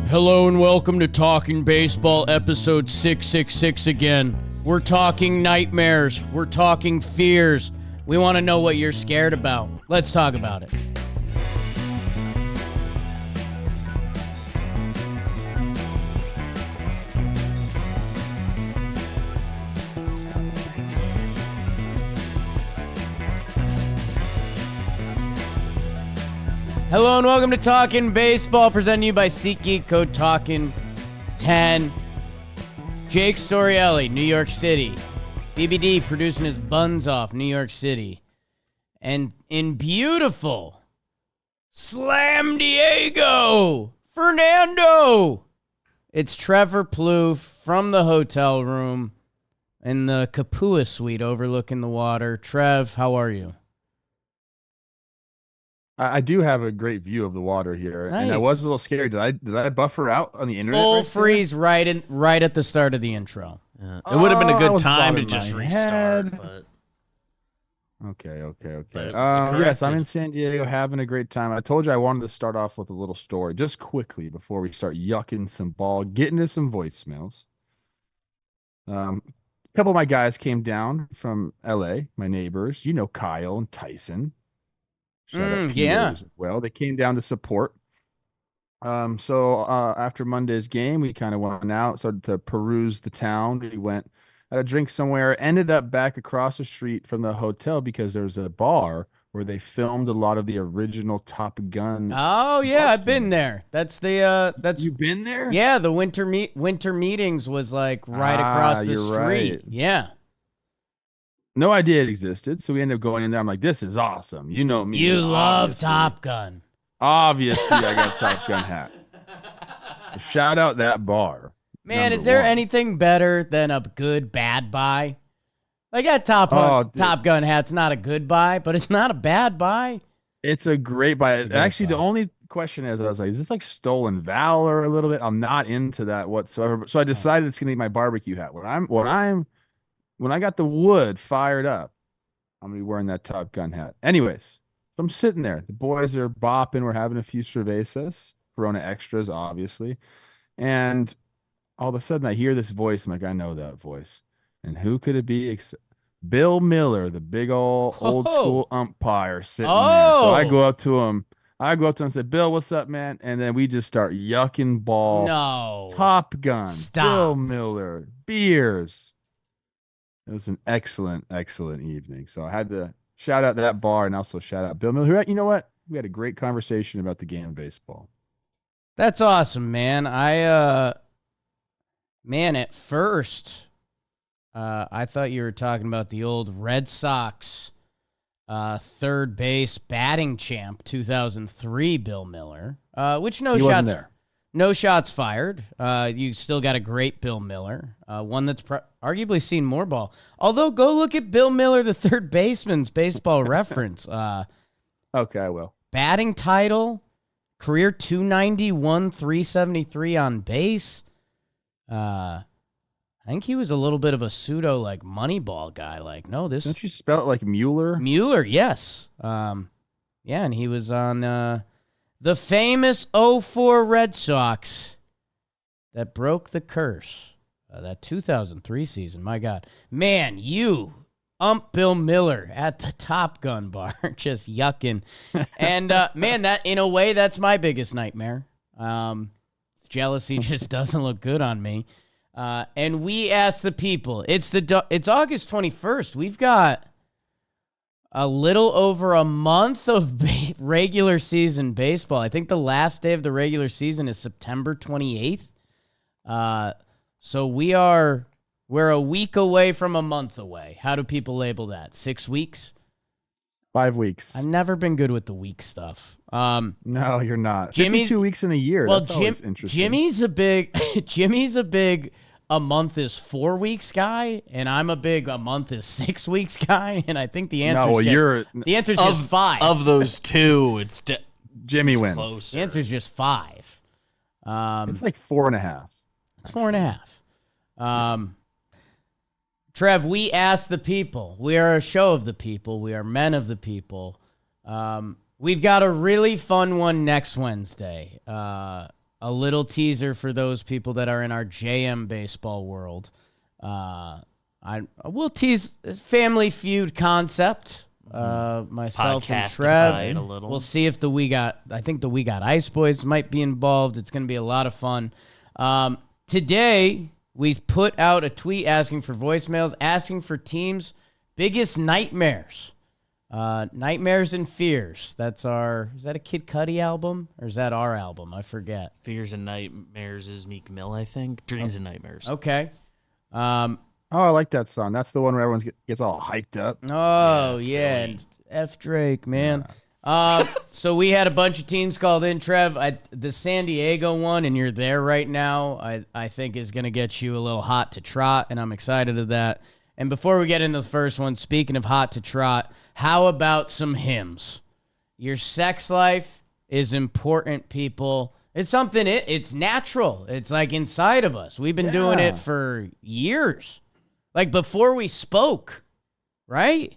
Hello and welcome to Talking Baseball, episode 666 again. We're talking nightmares. We're talking fears. We want to know what you're scared about. Let's talk about it. Hello and welcome to Talkin' Baseball, presented to you by SeatGeek, code Talkin10. Jake Storielli, New York City. BBD producing his buns off, New York City. And in beautiful Slam Diego, Fernando. It's Trevor Plouffe from the hotel room in the Kapua suite overlooking the water. Trev, how are you? I do have a great view of the water here, Nice. and I was a little scared. Did I buffer out on the internet? Full freeze right at the start of the intro. It would have been a I good was time to bobbing just my restart, head. but Okay. But Yes, I'm corrected. in San Diego having a great time. I told you I wanted to start off with a little story, just quickly before we start yucking some ball, getting to some voicemails. A couple of my guys came down from LA, my neighbors, Kyle and Tyson. Shout out Peter yeah. as well. They came down to support. So after Monday's game, we kind of went out, started to peruse the town. We went, had a drink somewhere, ended up back across the street from the hotel because there's a bar where they filmed a lot of the original Top Gun. Oh yeah, I've been scenes. there. That's You've been there? yeah. The winter meetings was like right across the you're street. right. Yeah, No idea it existed. So we ended up going in there. I'm like, this is awesome. You know me. you love obviously. Top Gun. Obviously, I got Top Gun hat. So shout out that bar. Man, Number is there one. anything better than a good bad buy? Like that Top Gun hat's not a good buy, but it's not a bad buy. It's a great buy. a great Actually, the buy. only question is, I was like, is this like stolen valor a little bit? I'm not into that whatsoever. So I decided it's gonna be my barbecue hat. When I got the wood fired up, I'm gonna be wearing that Top Gun hat. Anyways, so I'm sitting there. The boys are bopping. We're having a few cervezas, Corona extras, obviously, and all of a sudden I hear this voice. I'm like, I know that voice. And who could it be? Bill Miller, the big old school umpire sitting there. So I go up to him. And say, Bill, what's up, man? And then we just start yucking ball. No. Top Gun. Stop. Bill Miller. Beers. It was an excellent, excellent evening. So I had to shout out that bar and also shout out Bill Miller. You know what? We had a great conversation about the game of baseball. That's awesome, man. Man, at first, I thought you were talking about the old Red Sox third base batting champ 2003 Bill Miller, which He wasn't there. no shots fired. You still got a great Bill Miller, one that's arguably seen more ball. Although, go look at Bill Miller, the third baseman's baseball reference. Okay, I will. Batting title, career 291, 373 on base. I think he was a little bit of a pseudo like Moneyball guy. Like, no, this Don't you spell it like Mueller? Mueller, yes. Yeah, and he was on the famous 04 Red Sox that broke the curse. That 2003 season, my God. Man, you ump Bill Miller at the Top Gun bar, just yucking. And, man, that in a way, that's my biggest nightmare. Jealousy just doesn't look good on me. And we asked the people. It's August 21st. We've got a little over a month of regular season baseball. I think the last day of the regular season is September 28th. So we're a week away from a month away. How do people label that? 6 weeks? 5 weeks. I've never been good with the week stuff. No, you're not. Jimmy's 52 weeks in a year. Well, That's always interesting. Jimmy's a big a month is 4 weeks guy, and I'm a big a month is 6 weeks guy, and I think the answer is just 5. Of those two, Jimmy wins. closer. The answer is just 5. It's like 4.5. It's 4.5. Trev, we asked the people. We are a show of the people. We are men of the people. We've got a really fun one next Wednesday. A a little teaser for those people that are in our JM baseball world. We'll tease Family Feud concept. Myself and Podcastify it Trev. a little. We'll see if I think the We Got Ice Boys might be involved. It's going to be a lot of fun. Today, we put out a tweet asking for voicemails, asking for teams' biggest nightmares. Nightmares and Fears. Is that a Kid Cudi album? Or is that our album? I forget. Fears and Nightmares is Meek Mill, I think. Dreams and Nightmares. Okay. Oh, I like that song. That's the one where everyone gets all hyped up. Oh, Yeah, yeah. Philly. And F Drake, man. So we had a bunch of teams called in, Trev. The San Diego one, and you're there right now, I think is going to get you a little hot to trot, and I'm excited of that. And before we get into the first one, speaking of hot to trot, how about some hymns? Your sex life is important, people. It's something, it's natural. It's like inside of us. We've been doing it for years. Like before we spoke, right?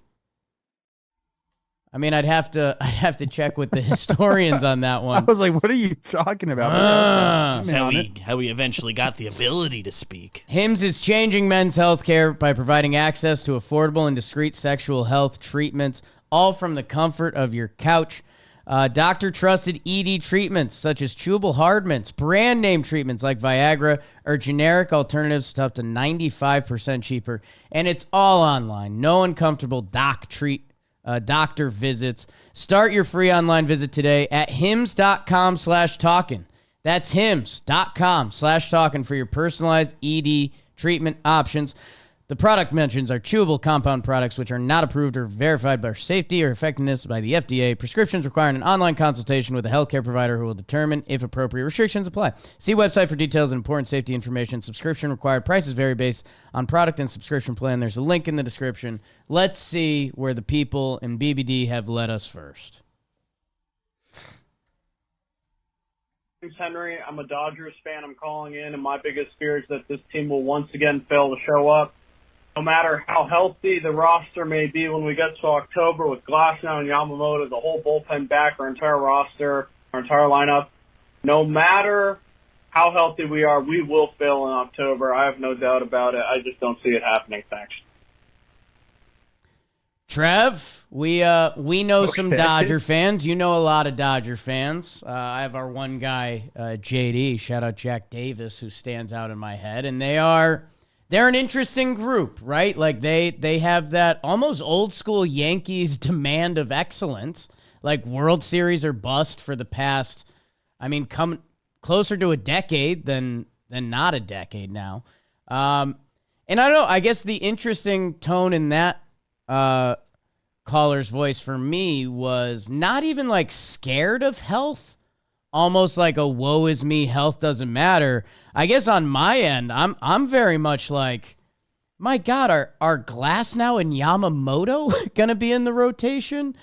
I mean, I'd have to check with the historians on that I one. was like, what are you talking about? That's how we eventually got the ability to speak. HIMSS is changing men's health care by providing access to affordable and discreet sexual health treatments, all from the comfort of your couch. Doctor-trusted ED treatments such as chewable hard mints, brand name treatments like Viagra, or generic alternatives to up to 95% cheaper. And it's all online. No uncomfortable doctor visits. Start your free online visit today at hims.com/talkin. That's hims.com/talkin for your personalized ED treatment options. The product mentions are chewable compound products which are not approved or verified by safety or effectiveness by the FDA. Prescriptions require an online consultation with a healthcare provider who will determine if appropriate restrictions apply. See website for details and important safety information. Subscription required. Prices vary based on product and subscription plan. There's a link in the description. Let's see where the people in BBD have led us first. Henry, I'm a Dodgers fan. I'm calling in, and my biggest fear is that this team will once again fail to show up. No matter how healthy the roster may be when we get to October with Glasnow and Yamamoto, the whole bullpen back, our entire roster, our entire lineup, no matter how healthy we are, we will fail in October. I have no doubt about it. I just don't see it happening. Thanks. Trev, we know some Dodger fans. You know a lot of Dodger fans. I have our one guy, JD, shout out Jack Davis, who stands out in my head, and they're an interesting group, right? Like they have that almost old school Yankees demand of excellence, like World Series or bust for the past, come closer to a decade than not a decade now. And I don't know, I guess the interesting tone in that caller's voice for me was not even like scared of health, almost like a woe is me, health doesn't matter. I guess on my end, I'm very much like, my God, are Glasnow and Yamamoto gonna be in the rotation?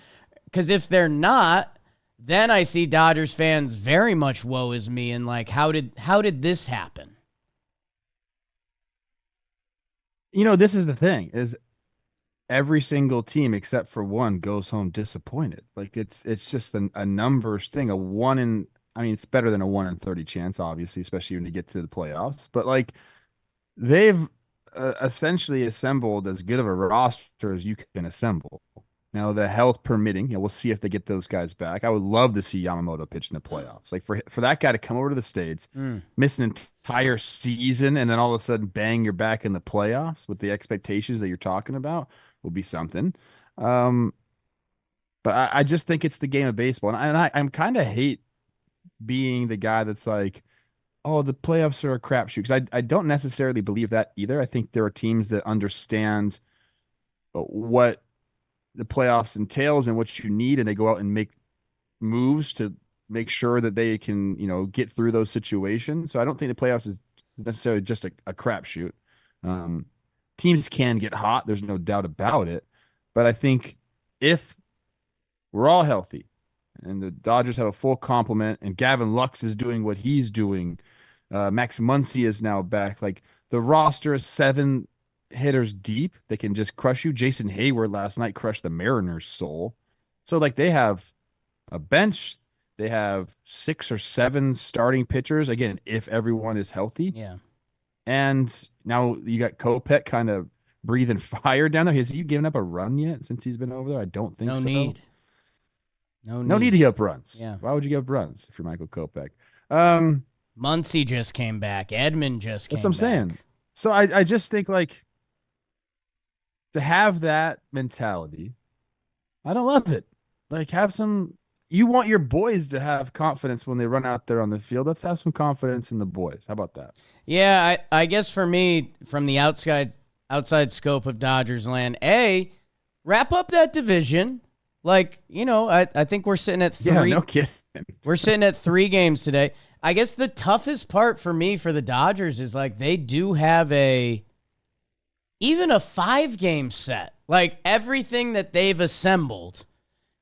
Because if they're not, then I see Dodgers fans very much woe is me and like, how did this happen? You know, this is the thing, is every single team except for one goes home disappointed. Like it's just a numbers thing. It's better than a 1 in 30 chance, obviously, especially when you get to the playoffs. But like they've essentially assembled as good of a roster as you can assemble. Now, the health permitting, we'll see if they get those guys back. I would love to see Yamamoto pitch in the playoffs. Like for that guy to come over to the States, miss an entire season, and then all of a sudden, bang, you're back in the playoffs with the expectations that you're talking about will be something. But I just think it's the game of baseball, and I'm kind of hate being the guy that's like, oh, the playoffs are a crapshoot, because I don't necessarily believe that either. I think there are teams that understand what the playoffs entails and what you need, and they go out and make moves to make sure that they can, get through those situations. So I don't think the playoffs is necessarily just a crapshoot. Teams can get hot, there's no doubt about it. But I think if we're all healthy and the Dodgers have a full complement and Gavin Lux is doing what he's doing, Max Muncy is now back, like the roster is 7 hitters deep. They can just crush you. Jason Hayward last night crushed the Mariners' soul. So like they have a bench They have 6 or 7 starting pitchers, again, if everyone is healthy. Yeah. And now you got Kopech kind of breathing fire down there. Has he given up a run yet since he's been over there? I don't think No so. need. No No need to give up runs. Yeah. Why would you give up runs if you're Michael Kopech? Muncy just came back. Edmund just came back. That's what I'm saying. So I just think, like, to have that mentality, I don't love it. Like, have some. You want your boys to have confidence when they run out there on the field. Let's have some confidence in the boys. How about that? Yeah, I guess for me, from the outside scope of Dodgers land, wrap up that division. Like, I think we're sitting at 3. Yeah, no kidding. We're sitting at 3 games today. I guess the toughest part for me for the Dodgers is, like, they do have even a 5-game set. Like, everything that they've assembled,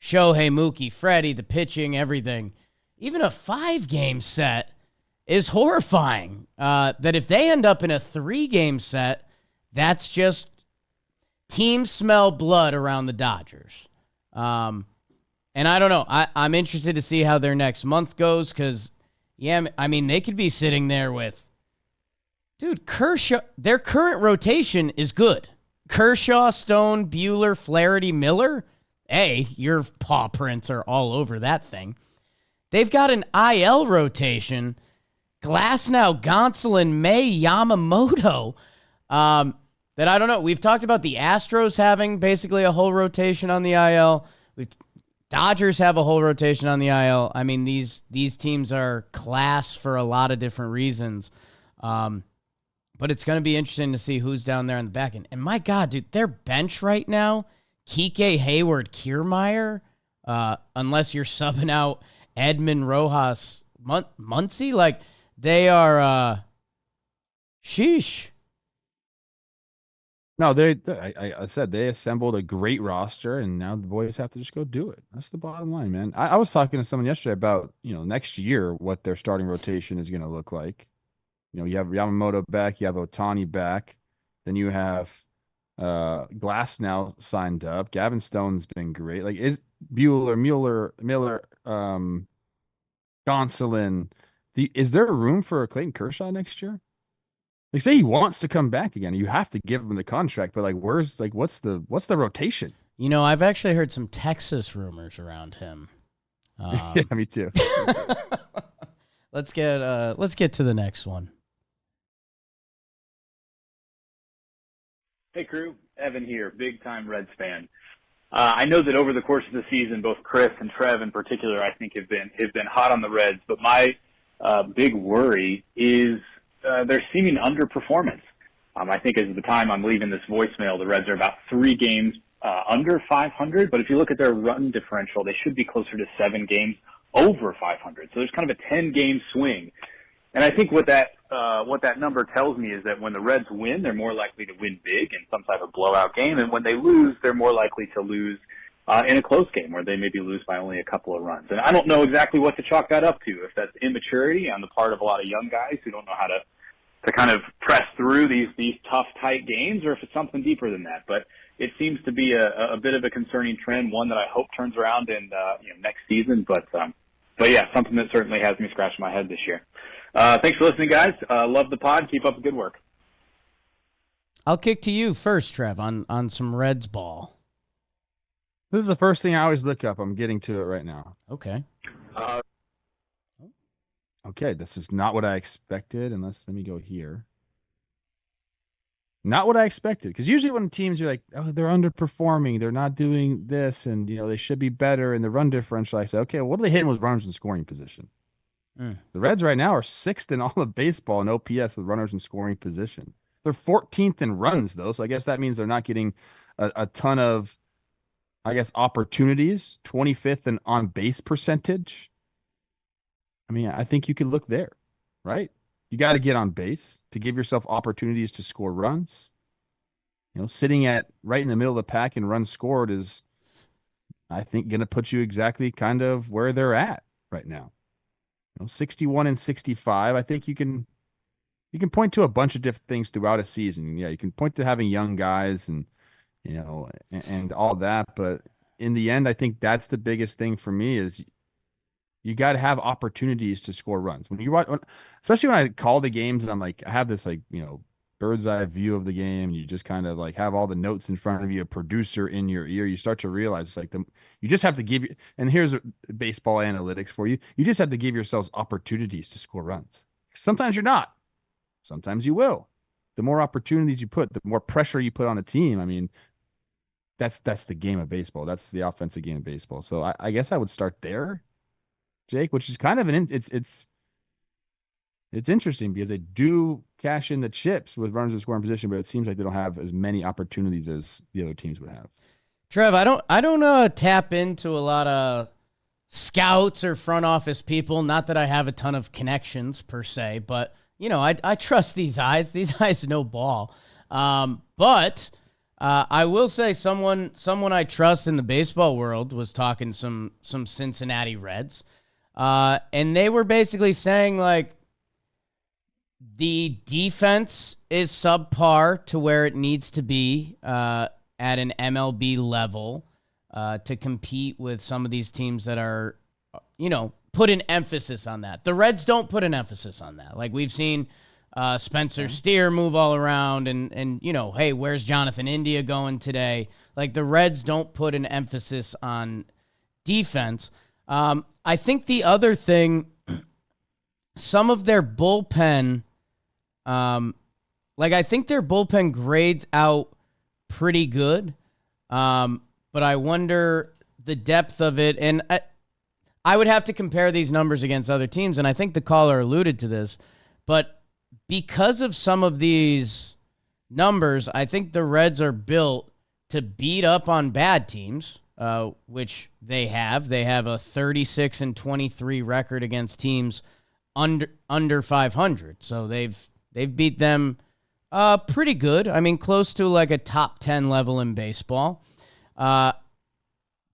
Shohei, Mookie, Freddie, the pitching, everything, even a 5-game set is horrifying. That if they end up in a 3-game set, that's just teams smell blood around the Dodgers. And I don't know. I'm interested to see how their next month goes because, yeah, I mean, they could be sitting there with, dude, Kershaw. Their current rotation is good. Kershaw, Stone, Buehler, Flaherty, Miller. Your paw prints are all over that thing. They've got an IL rotation. Glasnow, Gonsolin, May, Yamamoto. That I don't know. We've talked about the Astros having basically a whole rotation on the IL. Dodgers have a whole rotation on the IL. I mean, these teams are class for a lot of different reasons. But it's going to be interesting to see who's down there on the back end. And my God, dude, their bench right now, Kike, Hayward, Kiermaier, unless you're subbing out Edmund, Rojas, Muncy, like they are sheesh. No, I said they assembled a great roster, and now the boys have to just go do it. That's the bottom line, man. I was talking to someone yesterday about, next year, what their starting rotation is going to look like. You have Yamamoto back, you have Ohtani back, then you have Glass now signed up. Gavin Stone's been great. Like, is Buehler, Miller, Gonsolin. Is there room for Clayton Kershaw next year? Like, say he wants to come back again, you have to give him the contract. But, like, what's the rotation? I've actually heard some Texas rumors around him. Yeah, me too. Let's get to the next one. Hey, crew. Evan here, big-time Reds fan. I know that over the course of the season, both Chris and Trev in particular, I think, have been hot on the Reds. But my big worry is their seeming underperformance. I think as of the time I'm leaving this voicemail, the Reds are about 3 games under 500. But if you look at their run differential, they should be closer to 7 games over 500. So there's kind of a 10-game swing. And I think what that number tells me is that when the Reds win, they're more likely to win big in some type of blowout game, and when they lose, they're more likely to lose in a close game where they maybe lose by only a couple of runs. And I don't know exactly what to chalk that up to, if that's immaturity on the part of a lot of young guys who don't know how to kind of press through these tough, tight games, or if it's something deeper than that. But it seems to be a bit of a concerning trend, one that I hope turns around in next season. But yeah, something that certainly has me scratching my head this year. Thanks for listening, guys. Love the pod. Keep up the good work. I'll kick to you first, Trev, on some Reds ball. This is the first thing I always look up. I'm getting to it right now. Okay. Okay, this is not what I expected. Let me go here. Not what I expected. Because usually when teams are like, oh, they're underperforming, they're not doing this, and they should be better in the run differential, I say, okay, what are they hitting with runners in scoring position? The Reds right now are 6th in all of baseball in OPS with runners in scoring position. They're 14th in runs, though, so I guess that means they're not getting a ton of, opportunities. 25th in on-base percentage. I mean, I think you could look there, right? You got to get on base to give yourself opportunities to score runs. Sitting at right in the middle of the pack in runs scored is, I think, going to put you exactly kind of where they're at right now. 61 and 65. I think you can point to a bunch of different things throughout a season. Yeah, you can point to having young guys and and all that, but in the end, I think that's the biggest thing for me is You got to have opportunities to score runs. When you watch, especially when I call the games and I'm like, I have this like, bird's eye view of the game. And you just kind of like have all the notes in front of you, a producer in your ear. You start to realize it's like you just have to give you, and here's baseball analytics for you. You just have to give yourselves opportunities to score runs. Sometimes you're not. Sometimes you will. The more opportunities you put, the more pressure you put on a team. I mean, that's the game of baseball. That's the offensive game of baseball. So I guess I would start there, Jake, which is kind of it's interesting because they do cash in the chips with runners in scoring position, but it seems like they don't have as many opportunities as the other teams would have. Trev, I don't tap into a lot of scouts or front office people. Not that I have a ton of connections per se, but I trust these eyes. These eyes know ball. But I will say someone I trust in the baseball world was talking some Cincinnati Reds, and they were basically saying like the defense is subpar to where it needs to be at an MLB level to compete with some of these teams that are, put an emphasis on that. The Reds don't put an emphasis on that. Like we've seen Spencer Steer move all around and hey, where's Jonathan India going today? Like the Reds don't put an emphasis on defense. I think the other thing, some of their bullpen, I think their bullpen grades out pretty good. But I wonder the depth of it. And I would have to compare these numbers against other teams, and I think the caller alluded to this, but because of some of these numbers, I think the Reds are built to beat up on bad teams, which they have. They have a 36-23 record against teams under 500, so they've beat them pretty good. I mean, close to like a top 10 level in baseball.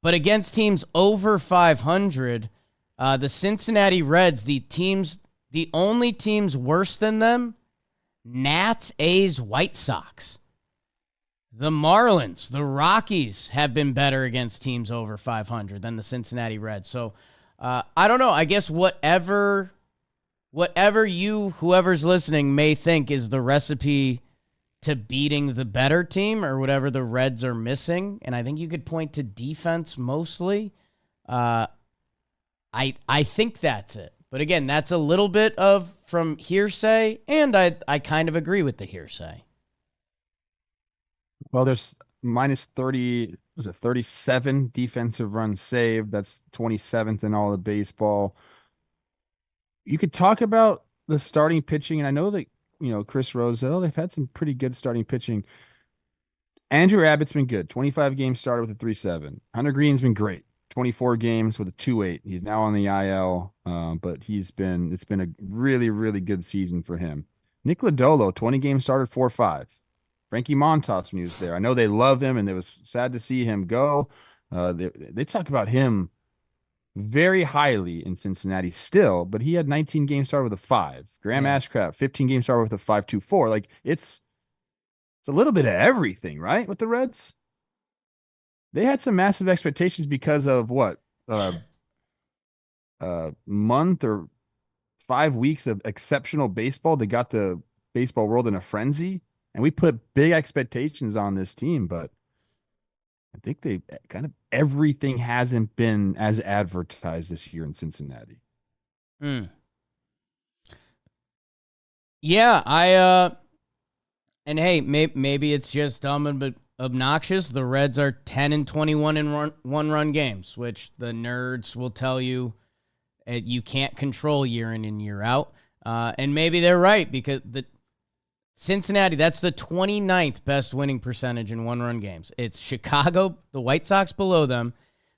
But against teams over 500, the Cincinnati Reds, the only teams worse than them, Nats, A's, White Sox. The Marlins, the Rockies have been better against teams over 500 than the Cincinnati Reds. So I don't know. I guess whatever whoever's listening may think is the recipe to beating the better team or whatever the Reds are missing. And I think you could point to defense mostly. I think that's it. But again, that's a little bit of from hearsay, and I kind of agree with the hearsay. Well, there's minus 30, was it 37 defensive runs saved? That's 27th in all of baseball. You could talk about the starting pitching, and I know that Chris Rose, they've had some pretty good starting pitching. Andrew Abbott's been good. 25 games started with a 3.7. Hunter Green's been great. 24 games with a 2.8. He's now on the IL, but it's been a really, really good season for him. Nick Lodolo, 20 games started, 4.5. Frankie Montas when he was there. I know they love him, and it was sad to see him go. They talk about him very highly in Cincinnati still, but he had 19 games started with a 5. Graham Ashcraft, 15 games started with a 5.24. Like it's a little bit of everything, right? With the Reds, they had some massive expectations because of what month or 5 weeks of exceptional baseball that got the baseball world in a frenzy, and we put big expectations on this team, but I think they kind of everything hasn't been as advertised this year in Cincinnati. Yeah, and hey, maybe it's just dumb and obnoxious. The Reds are 10-21 in one-run games, which the nerds will tell you you can't control year in and year out. And maybe they're right because the Cincinnati, that's the 29th best winning percentage in one-run games. It's Chicago, the White Sox below them,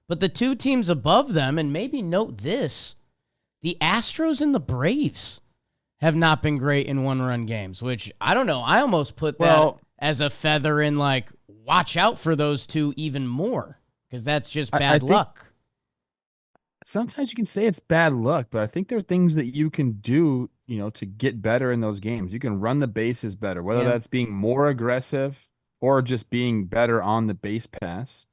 but the two teams above them, and maybe note this, the Astros and the Braves have not been great in one-run games, which, I don't know, I almost put that as a feather in, like, watch out for those two even more, because that's just bad luck. Sometimes you can say it's bad luck, but I think there are things that you can do to get better in those games. You can run the bases better, whether that's being more aggressive or just being better on the base pass.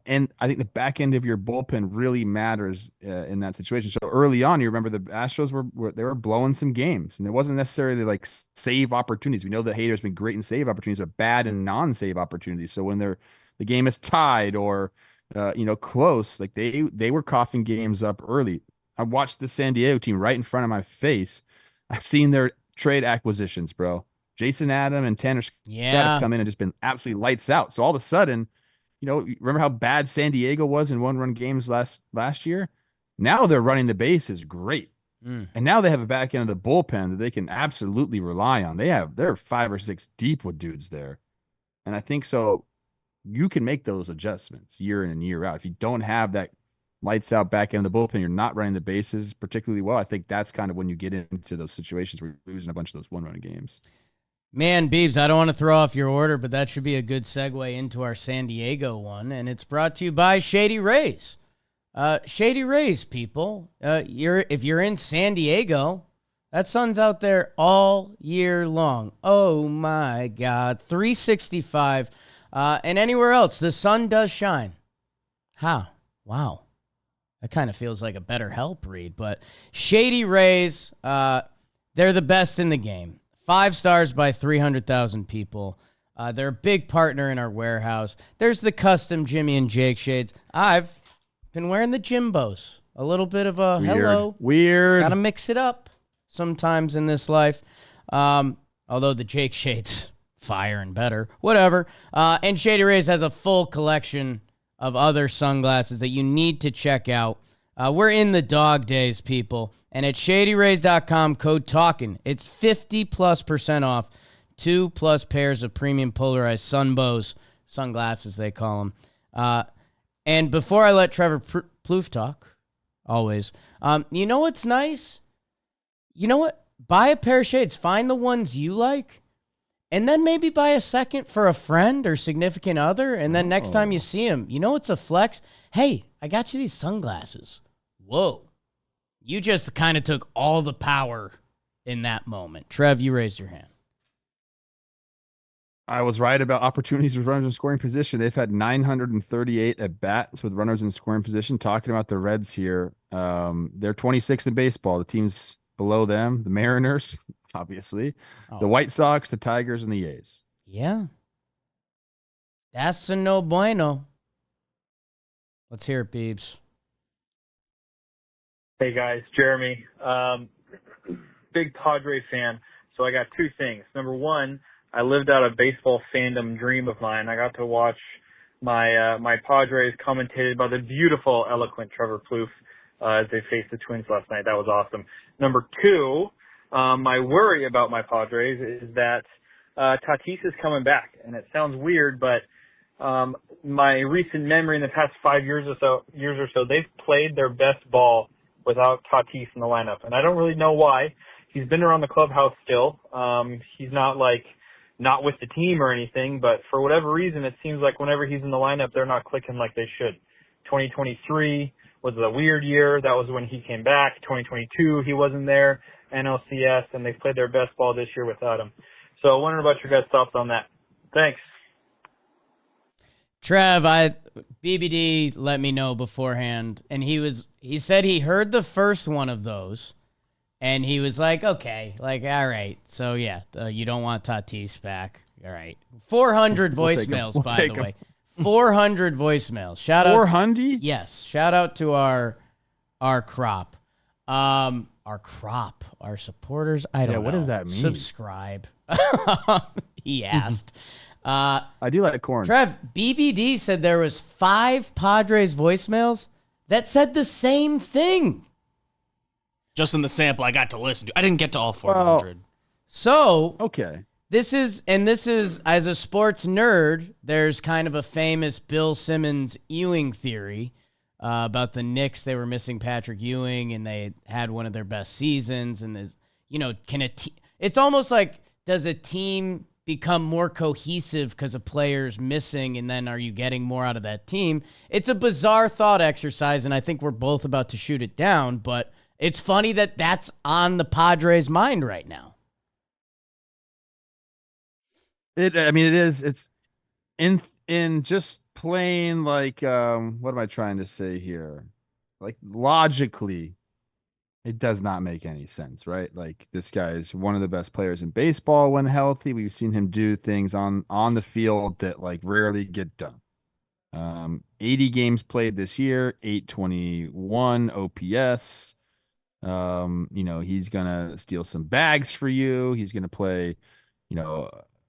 And I think the back end of your bullpen really matters in that situation. So early on, you remember the Astros were blowing some games, and it wasn't necessarily like save opportunities. We know that Hader's been great in save opportunities, but bad in non-save opportunities. So when the game is tied or close, like they were coughing games up early. I watched the San Diego team right in front of my face. I've seen their trade acquisitions, bro. Jason Adam and Tanner Scott have come in and just been absolutely lights out. So all of a sudden, remember how bad San Diego was in one-run games last year? Now they're running the bases great. And now they have a back end of the bullpen that they can absolutely rely on. They're 5 or 6 deep with dudes there. And I think so you can make those adjustments year in and year out. If you don't have that lights out back end of the bullpen, you're not running the bases particularly well. I think that's kind of when you get into those situations where you're losing a bunch of those one-run games. Man, Beebs, I don't want to throw off your order, but that should be a good segue into our San Diego one, and it's brought to you by Shady Rays. Shady Rays, people. If you're in San Diego, that sun's out there all year long. Oh, my God. 365. And anywhere else, the sun does shine. How? Wow. That kind of feels like a better help read, but Shady Rays, they're the best in the game. 5 stars by 300,000 people. They're a big partner in our warehouse. There's the custom Jimmy and Jake shades. I've been wearing the Jimbos. A little bit of a hello. Weird. Got to mix it up sometimes in this life. Although the Jake shades, fire and better. Whatever. And Shady Rays has a full collection of other sunglasses that you need to check out. We're in the dog days, people. And at ShadyRays.com, code Talkin. It's 50+% off 2+ pairs of premium polarized sunbows, sunglasses they call them. And before I let Trevor Plouffe talk, always, you know what's nice? You know what? Buy a pair of shades. Find the ones you like. And then maybe buy a second for a friend or significant other. And then next time you see them, you know what's a flex? Hey, I got you these sunglasses. Whoa. You just kind of took all the power in that moment. Trev, you raised your hand. I was right about opportunities with runners in scoring position. They've had 938 at bats with runners in scoring position. Talking about the Reds here, they're 26th in baseball. The teams below them, the Mariners, obviously, the White Sox, the Tigers, and the A's. Yeah. That's a no bueno. Let's hear it, Beebs. Hey guys, Jeremy. Big Padres fan. So I got 2 things. Number 1, I lived out a baseball fandom dream of mine. I got to watch my Padres commentated by the beautiful, eloquent Trevor Plouffe as they faced the Twins last night. That was awesome. Number 2, my worry about my Padres is that Tatis is coming back, and it sounds weird, but my recent memory in the past 5 years or so, they've played their best ball without Tatis in the lineup, and I don't really know why. He's been around the clubhouse still. He's not with the team or anything, but for whatever reason, it seems like whenever he's in the lineup, they're not clicking like they should. 2023 was a weird year. That was when he came back. 2022, he wasn't there. NLCS, and they've played their best ball this year without him. So I wonder about your guys' thoughts on that. Thanks. Trev, BBD let me know beforehand, and he said he heard the first one of those, and he was like, okay, all right. So, yeah, you don't want Tatis back. All right. 400 voicemails, by the way. 400 voicemails. Shout out. 400? Yes. Shout out to our crop. Our supporters. I don't know. What does that mean? Subscribe. He asked. I do like corn. Trev, BBD said there was 5 Padres voicemails that said the same thing. Just in the sample I got to listen to. I didn't get to all 400. So, okay. This is, as a sports nerd, there's kind of a famous Bill Simmons Ewing theory about the Knicks. They were missing Patrick Ewing, and they had one of their best seasons. And there's, it's almost like, does a team become more cohesive because a player's missing, and then are you getting more out of that team? It's a bizarre thought exercise, and I think we're both about to shoot it down, but it's funny that that's on the Padres' mind right now. It is. It's in just playing like what am I trying to say here? Like logically, it does not make any sense, right? Like this guy is one of the best players in baseball when healthy. We've seen him do things on the field that like rarely get done. 80 games played this year, 821 OPS. He's gonna steal some bags for you. He's gonna play,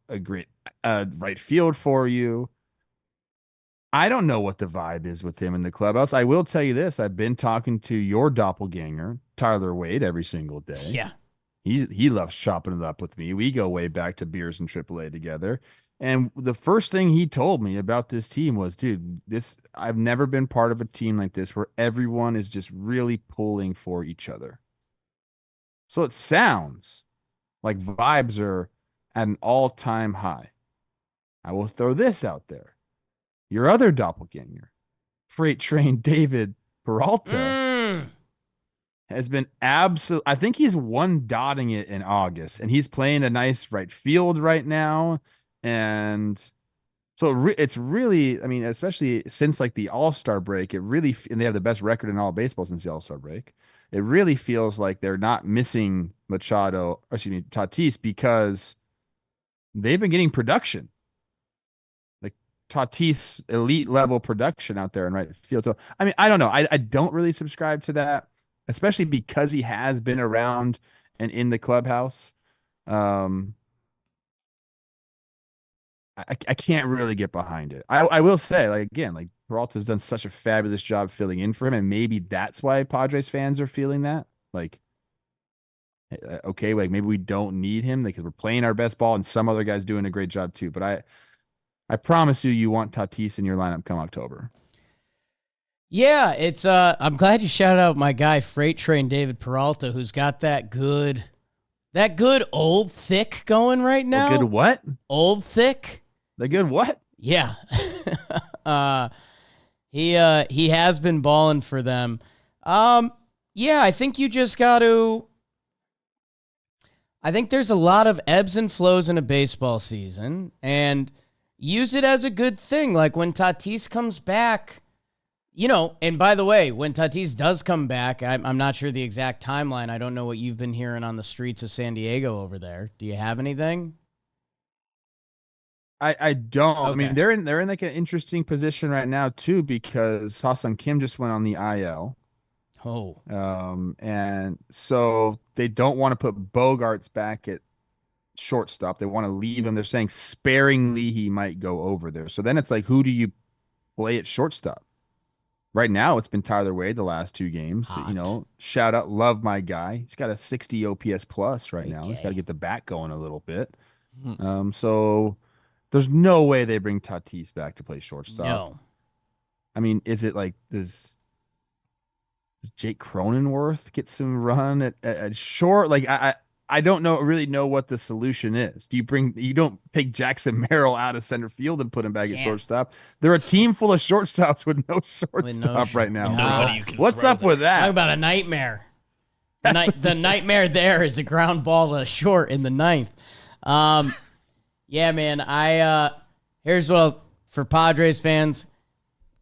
a great right field for you. I don't know what the vibe is with him in the clubhouse. I will tell you this: I've been talking to your doppelganger, Tyler Wade, every single day. Yeah. He loves chopping it up with me. We go way back to beers and AAA together. And the first thing he told me about this team was, dude, I've never been part of a team like this where everyone is just really pulling for each other. So it sounds like vibes are at an all-time high. I will throw this out there. Your other doppelganger, Freight Train David Peralta, has been I think he's one-dotting it in August, and he's playing a nice right field right now. And so it's really, I mean, especially since like the All-Star break, and they have the best record in all baseball since the All-Star break. It really feels like they're not missing Tatis, because they've been getting production. Like Tatis elite level production out there in right field. So, I mean, I don't know. I don't really subscribe to that, especially because he has been around and in the clubhouse. I can't really get behind it. I will say, like, again, like Peralta's done such a fabulous job filling in for him, and maybe that's why Padres fans are feeling that. Like, okay, like maybe we don't need him because we're playing our best ball and some other guy's doing a great job too. But I promise you want Tatis in your lineup come October. Yeah, it's I'm glad you shouted out my guy Freight Train David Peralta, who's got that good old thick going right now. Good what? Old thick. The good what? Yeah. He has been balling for them. Yeah, I think you just got to. I think there's a lot of ebbs and flows in a baseball season, and use it as a good thing. Like when Tatis comes back, and by the way, when Tatis does come back, I'm not sure the exact timeline. I don't know what you've been hearing on the streets of San Diego over there. Do you have anything? I don't. Okay. I mean, they're in like an interesting position right now too, because Ha-Seong Kim just went on the IL. Oh. And so they don't want to put Bogarts back at shortstop. They want to leave him. They're saying sparingly he might go over there. So then it's like, who do you play at shortstop? Right now, it's been Tyler Wade the last two games. Hot. Shout out, love my guy. He's got a 60 OPS plus right now. Okay. He's got to get the bat going a little bit. So there's no way they bring Tatis back to play shortstop. No. I mean, is it like does Jake Cronenworth get some run at short? Like I don't really know what the solution is. You don't take Jackson Merrill out of center field and put him back at shortstop. They're a team full of shortstops with no shortstop right now. What's up with that? Talk about a nightmare. The nightmare there is a ground ball to short in the ninth. Yeah, man. Here's what for Padres fans.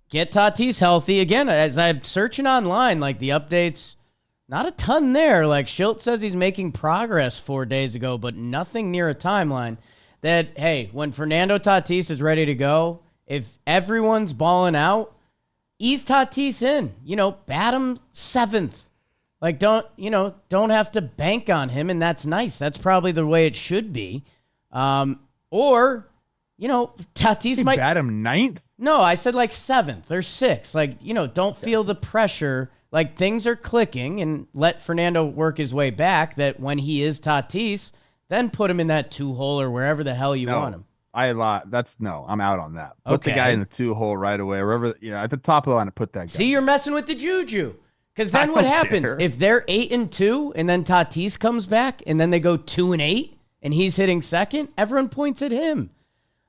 Get Tatis healthy. Again, as I'm searching online, like the updates, not a ton there. Like Schilt says he's making progress 4 days ago, but nothing near a timeline. That, hey, when Fernando Tatis is ready to go, if everyone's balling out, ease Tatis in. Bat him seventh. Like, don't have to bank on him, and that's nice. That's probably the way it should be. Or, Tatis might bat him ninth. No, I said like seventh or sixth. Like, don't feel the pressure. Like things are clicking, and let Fernando work his way back. That when he is Tatis, then put him in that 2-hole or wherever the hell you want him. I'm out on that. Put the guy in the 2-hole right away, wherever. At the top of the line, put that guy. See, you're messing with the juju. Because then what happens if they're 8-2, and then Tatis comes back, and then they go 2-8, and he's hitting second? Everyone points at him.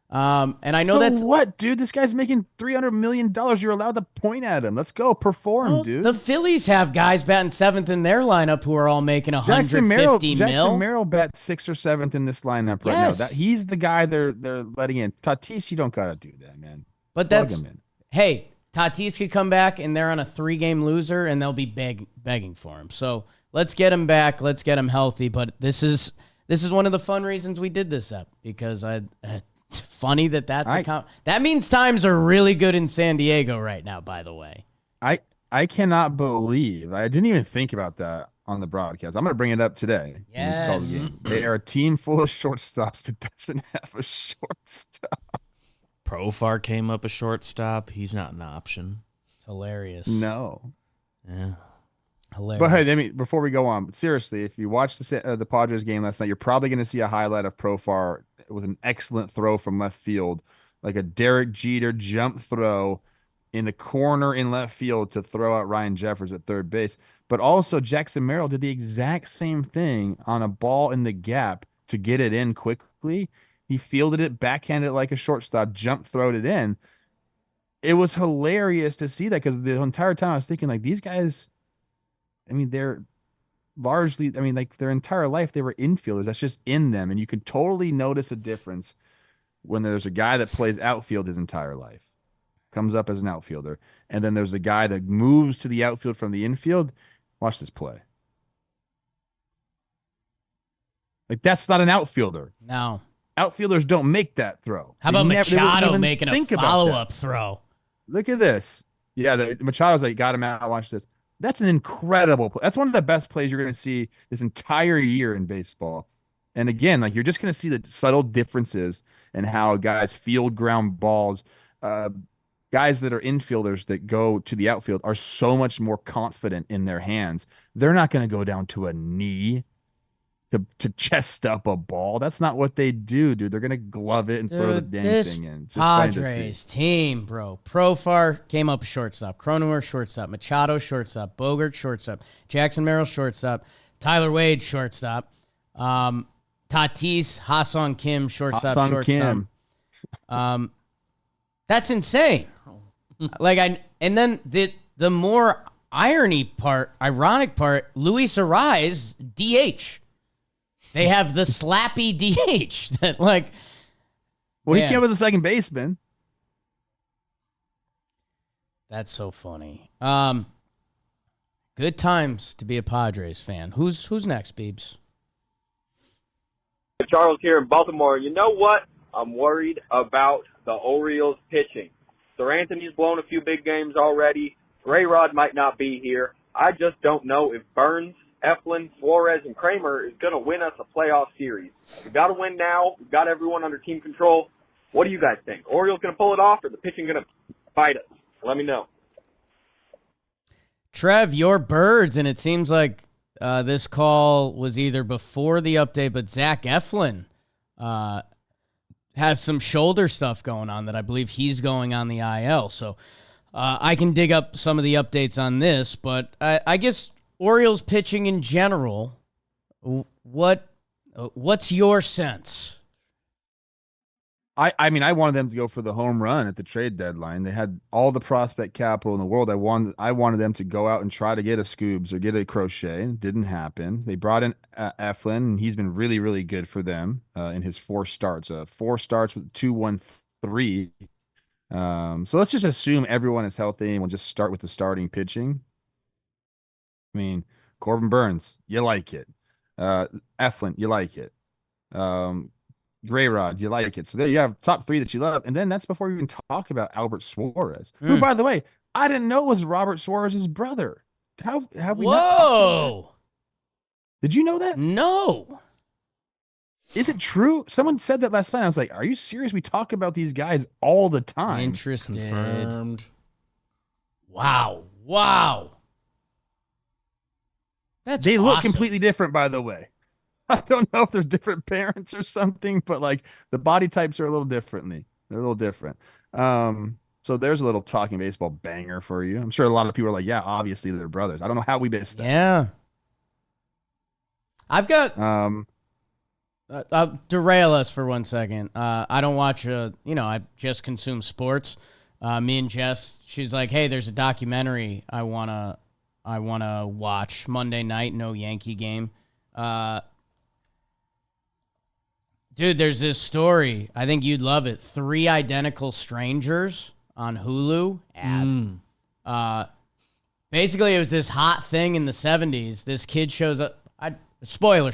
And I know that's what, dude. This guy's making $300 million. You're allowed to point at him. Let's go perform, dude. The Phillies have guys batting seventh in their lineup who are all making $150 million. Jackson Merrill bats 6th or 7th in this lineup right now. He's the guy they're letting in. Tatis, you don't gotta do that, man. But Plug that's him in. hey, Tatis could come back and they're on a 3-game loser and they'll be begging for him. So let's get him back. Let's get him healthy. But this is one of the fun reasons we did this up because funny that's that means times are really good in San Diego right now. By the way, I cannot believe I didn't even think about that on the broadcast. I'm going to bring it up today. when we call the Yes. game. They are a team full of shortstops that doesn't have a shortstop. Profar came up a shortstop. He's not an option. It's hilarious. No. Yeah. Hilarious. But hey, I mean, before we go on, seriously, if you watch the Padres game last night, you're probably going to see a highlight of Profar with an excellent throw from left field, like a Derek Jeter jump throw in the corner in left field to throw out Ryan Jeffers at third base. But also Jackson Merrill did the exact same thing on a ball in the gap to get it in quickly. He fielded it, backhanded it like a shortstop, jump throwed it in. It was hilarious to see that because the entire time I was thinking, like, these guys, I mean, they're largely, I mean, like their entire life, they were infielders. That's just in them. And you can totally notice a difference when there's a guy that plays outfield his entire life, comes up as an outfielder, and then there's a guy that moves to the outfield from the infield. Watch this play. Like, that's not an outfielder. No. Outfielders don't make that throw. How about They Machado even making a think about that. follow-up throw? Look at this. Yeah, Machado's like, got him out. Watch this. That's an incredible play. That's one of the best plays you're going to see this entire year in baseball. And again, like, you're just going to see the subtle differences in how guys field ground balls. Guys that are infielders that go to the outfield are so much more confident in their hands. They're not going to go down to a knee to chest up a ball. That's not what they do, dude. They're going to glove it and throw the dang thing in. It's just funny to see. Padres team, bro. Profar came up shortstop. Cronenworth shortstop. Machado shortstop. Bogart shortstop. Jackson Merrill shortstop. Tyler Wade shortstop. Tatis, Ha-Sung Kim shortstop. Kim. That's insane. And then the more ironic part, Luis Ariz, DH. They have the slappy DH that, like, well, man. he came as a second baseman. That's so funny. Good times to be a Padres fan. Who's next, Beebs? Charles here in Baltimore. You know what? I'm worried about the Orioles pitching. Sir Anthony's blown a few big games already. Rayrod might not be here. I just don't know if Burns, Eflin, Suarez, and Kramer is going to win us a playoff series. We've got to win now. We've got everyone under team control. What do you guys think? Orioles going to pull it off, or the pitching going to fight us? Let me know. Trev, your birds, and it seems like this call was either before the update, but Zach Eflin has some shoulder stuff going on that I believe he's going on the IL. So I can dig up some of the updates on this, but I guess Orioles pitching in general, what's your sense? I mean, I wanted them to go for the home run at the trade deadline. They had all the prospect capital in the world. I wanted them to go out and try to get a Scoobs or get a Crochet. It didn't happen. They brought in Eflin, and he's been really, really good for them in his 4 starts. 4 starts with 2-1-3. So let's just assume everyone is healthy, and we'll just start with the starting pitching. I mean, Corbin Burns, you like it. Eflin, you like it. Rayrod, you like it. So there you have top 3 that you love. And then that's before we even talk about Albert Suarez, who, by the way, I didn't know was Robert Suarez's brother. How have we not talked about that? Did you know that? No. Is it true? Someone said that last night. I was like, are you serious? We talk about these guys all the time. Interested. Confirmed. Wow. They look completely different, by the way. I don't know if they're different parents or something, but like the body types are a little differently. They're a little different. So there's a little talking baseball banger for you. I'm sure a lot of people are like, yeah, obviously they're brothers. I don't know how we missed that. Yeah. I've got derail us for 1 second. I don't watch I just consume sports. Me and Jess, she's like, hey, there's a documentary I wanna watch Monday night, no Yankee game. Dude, there's this story. I think you'd love it. 3 identical strangers on Hulu ad. Basically, it was this hot thing in the 70s. This kid shows up. Spoiler.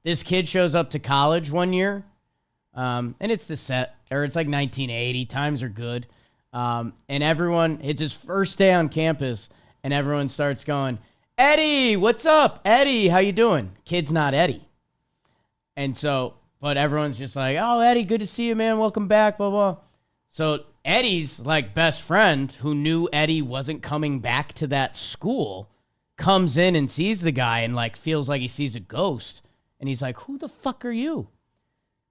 This kid shows up to college one year, and it's the set, or it's like 1980. Times are good. And everyone, it's his first day on campus, and everyone starts going, Eddie, what's up? Eddie, how you doing? Kid's not Eddie. And so, but everyone's just like, oh, Eddie, good to see you, man. Welcome back, blah, blah. So Eddie's like best friend who knew Eddie wasn't coming back to that school comes in and sees the guy and like feels like he sees a ghost. And he's like, who the fuck are you?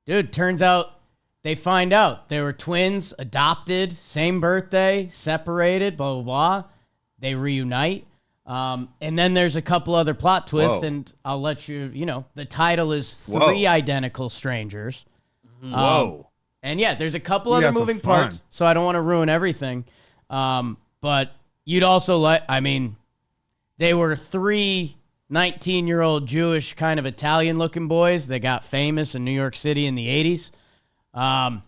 Dude, turns out they find out they were twins, adopted, same birthday, separated, blah, blah, blah. They reunite. And then there's a couple other plot twists, and I'll let you, the title is Three Identical Strangers. Whoa. And yeah, there's a couple other moving parts, so I don't want to ruin everything. But you'd also they were three 19-year-old Jewish kind of Italian-looking boys that got famous in New York City in the 80s.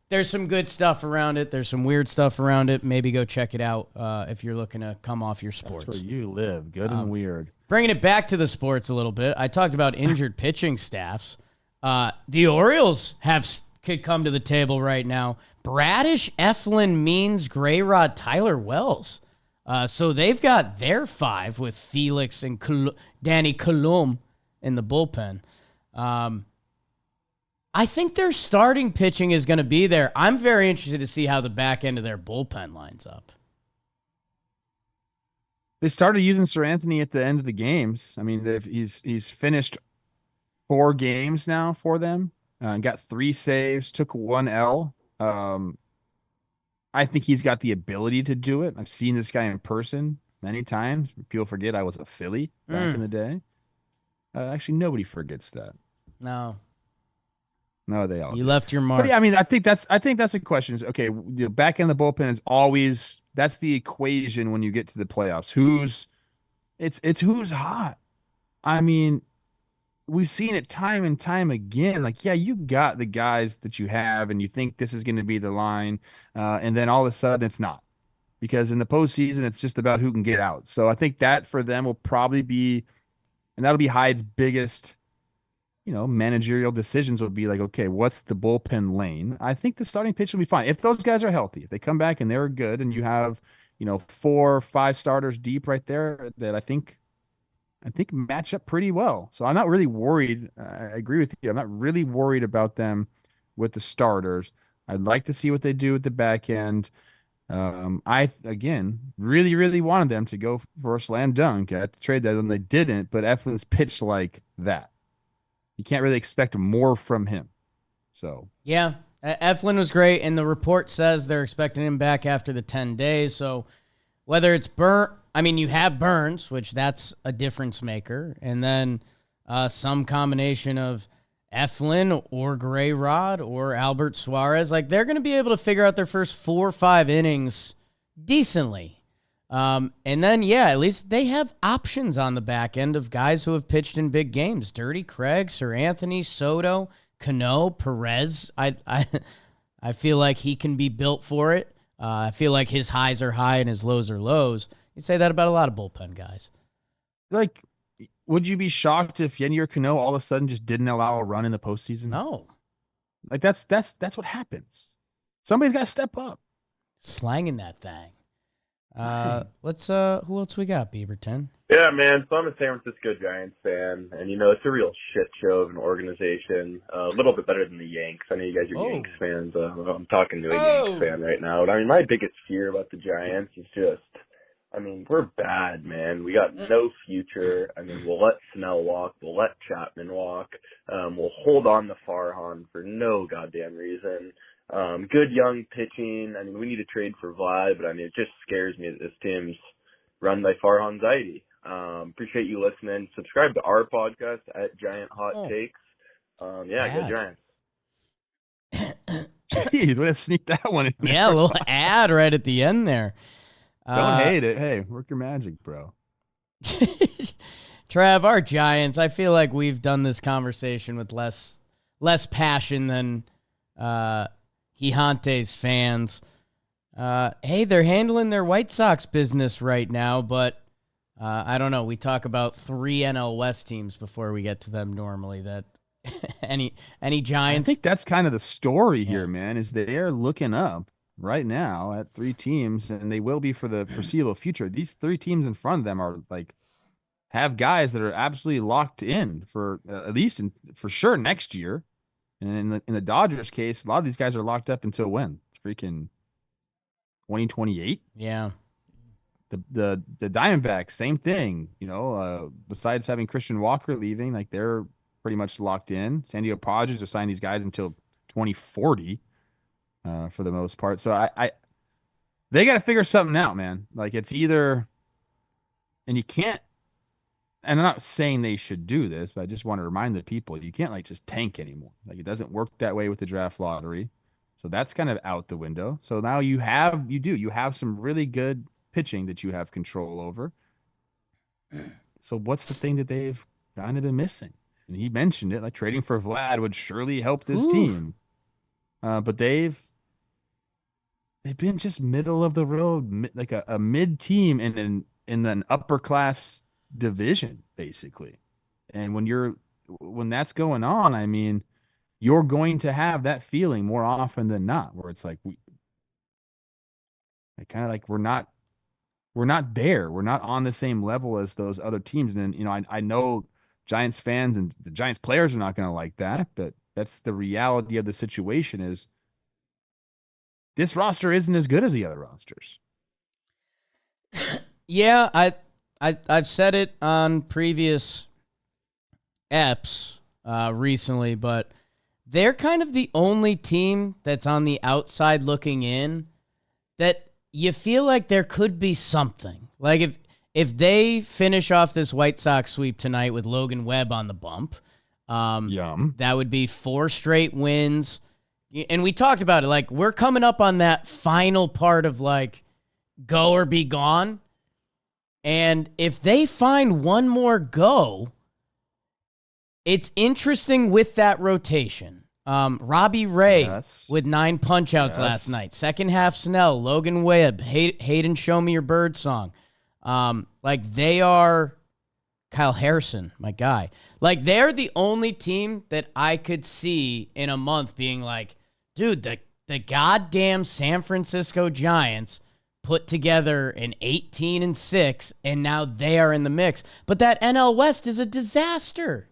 There's some good stuff around it. There's some weird stuff around it. Maybe go check it out if you're looking to come off your sports. That's where you live. Good and weird. Bringing it back to the sports a little bit, I talked about injured pitching staffs. The Orioles could come to the table right now. Bradish, Eflin, Means, Grayrod, Tyler Wells. So they've got their five with Felix and Danny Colum in the bullpen. I think their starting pitching is going to be there. I'm very interested to see how the back end of their bullpen lines up. They started using Sir Anthony at the end of the games. I mean, he's finished 4 games now for them. Got 3 saves, took 1 L. I think he's got the ability to do it. I've seen this guy in person many times. People forget I was a Philly back in the day. Actually, nobody forgets that. No, they all. You left your mark. So, yeah, I mean, I think that's a question. Is okay. The back end of the bullpen is always that's the equation when you get to the playoffs. Who's hot? I mean, we've seen it time and time again. Like, yeah, you got the guys that you have, and you think this is going to be the line, and then all of a sudden it's not, because in the postseason it's just about who can get out. So I think that for them will probably be, and that'll be Hyde's biggest. Managerial decisions would be like, okay, what's the bullpen lane? I think the starting pitch will be fine. If those guys are healthy, if they come back and they're good, and you have, 4 or 5 starters deep right there that I think match up pretty well. So I'm not really worried. I agree with you. I'm not really worried about them with the starters. I'd like to see what they do at the back end. I, again, really, really wanted them to go for a slam dunk at the trade deadline. They didn't, but Eflin's pitched like that. You can't really expect more from him. So yeah, Eflin was great, and the report says they're expecting him back after the 10 days. So whether it's you have Burns, which that's a difference maker, and then some combination of Eflin or Grayrod or Albert Suarez, like they're going to be able to figure out their first 4 or 5 innings decently. And then, yeah, at least they have options on the back end of guys who have pitched in big games. Dirty Craig, Sir Anthony, Soto, Cano, Perez. I feel like he can be built for it. I feel like his highs are high and his lows are lows. You say that about a lot of bullpen guys. Like, would you be shocked if Yennier Cano all of a sudden just didn't allow a run in the postseason? No. Like, that's what happens. Somebody's got to step up. Slanging that thing. Who else we got, Bieberton? Yeah, man. So I'm a San Francisco Giants fan, and it's a real shit show of an organization. A little bit better than the Yanks. I know you guys are Yanks fans. I'm talking to a Yanks fan right now. But my biggest fear about the Giants is just, we're bad, man. We got no future. We'll let Snell walk. We'll let Chapman walk. We'll hold on to Farhan for no goddamn reason. Good young pitching. We need to trade for Vlad, but it just scares me that this team's run by Farhan Zaidi. Appreciate you listening. Subscribe to our podcast at Giant Hot Takes. Go Giants. Jeez, way to sneak that one in there. Yeah, a little ad right at the end there. Don't hate it. Hey, work your magic, bro. Trev, our Giants, I feel like we've done this conversation with less passion than Gigantes fans. Hey, they're handling their White Sox business right now, but I don't know. We talk about 3 NL West teams before we get to them normally. That any Giants. I think that's kind of the story here, man, is they're looking up right now at 3 teams, and they will be for the foreseeable future. These 3 teams in front of them are like have guys that are absolutely locked in for at least for sure next year. And in the Dodgers case, a lot of these guys are locked up until when? Freaking 2028. Yeah. The Diamondbacks, same thing. Besides having Christian Walker leaving, like they're pretty much locked in. San Diego Padres are signing these guys until 2040, for the most part. So they got to figure something out, man. Like it's either, and you can't. And I'm not saying they should do this, but I just want to remind the people you can't like just tank anymore. Like it doesn't work that way with the draft lottery. So that's kind of out the window. So now you have some really good pitching that you have control over. So what's the thing that they've kind of been missing? And he mentioned it, like trading for Vlad would surely help this team. But they've been just middle of the road, like a mid team in an upper class division, basically. And when that's going on, I mean, you're going to have that feeling more often than not, where it's like we're not there. We're not on the same level as those other teams. And I know Giants fans and the Giants players are not going to like that, but that's the reality of the situation. Is this roster isn't as good as the other rosters. Yeah, I've said it on previous eps recently, but they're kind of the only team that's on the outside looking in that you feel like there could be something. Like if they finish off this White Sox sweep tonight with Logan Webb on the bump, that would be 4 straight wins. And we talked about it. Like we're coming up on that final part of like go or be gone. And if they find one more go, it's interesting with that rotation. Robbie Ray with 9 punch-outs last night. Second half Snell, Logan Webb, Hayden Show Me Your Bird song. Like they are Kyle Harrison, my guy. Like they're the only team that I could see in a month being like, dude, the goddamn San Francisco Giants put together an 18-6, and now they are in the mix. But that NL West is a disaster.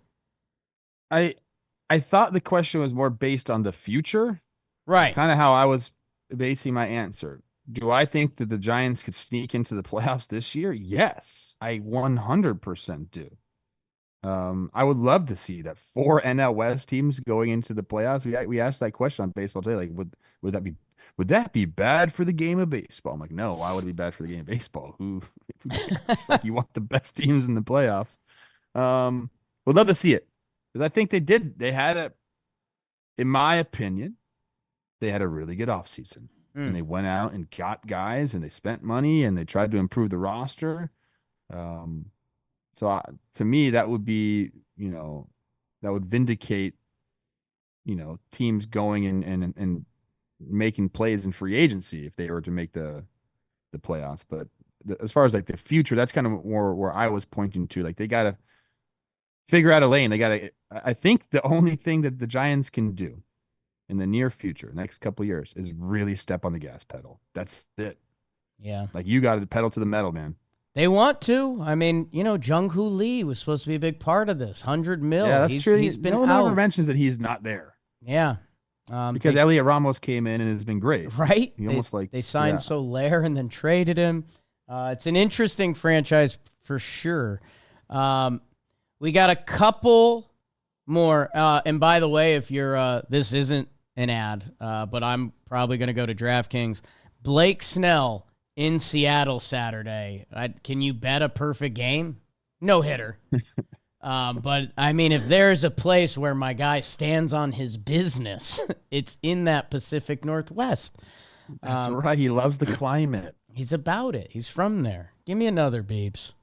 I thought the question was more based on the future. Right. Kind of how I was basing my answer. Do I think that the Giants could sneak into the playoffs this year? Yes, I 100% do. I would love to see that 4 NL West teams going into the playoffs. We asked that question on Baseball Today. Like, would that be bad for the game of baseball? I'm like, no. Why would it be bad for the game of baseball? Who cares? Like, you want the best teams in the playoff. Would love to see it because I think they did. They had in my opinion, they had a really good offseason. And they went out and got guys, and they spent money, and they tried to improve the roster. So to me, that would be, that would vindicate, teams going and making plays in free agency if they were to make the playoffs. But as far as like the future, that's kind of more where I was pointing to. Like they got to figure out a lane. I think the only thing that the Giants can do in the near future, next couple of years, is really step on the gas pedal. That's it. Yeah. Like you got to pedal to the metal, man. They want to. I mean, Jung-Hoo Lee was supposed to be a big part of this. $100 million. Yeah, that's true. He's been no one out. ever mentions that he's not there. Yeah. Because Elliot Ramos came in and has been great. Right? They signed Soler and then traded him. It's an interesting franchise for sure. We got a couple more. And by the way, if you're this isn't an ad, but I'm probably going to go to DraftKings. Blake Snell in Seattle Saturday. Can you bet a perfect game? No hitter. But, I mean, if there's a place where my guy stands on his business, it's in that Pacific Northwest. That's right. He loves the climate. He's about it. He's from there. Give me another, Beeps.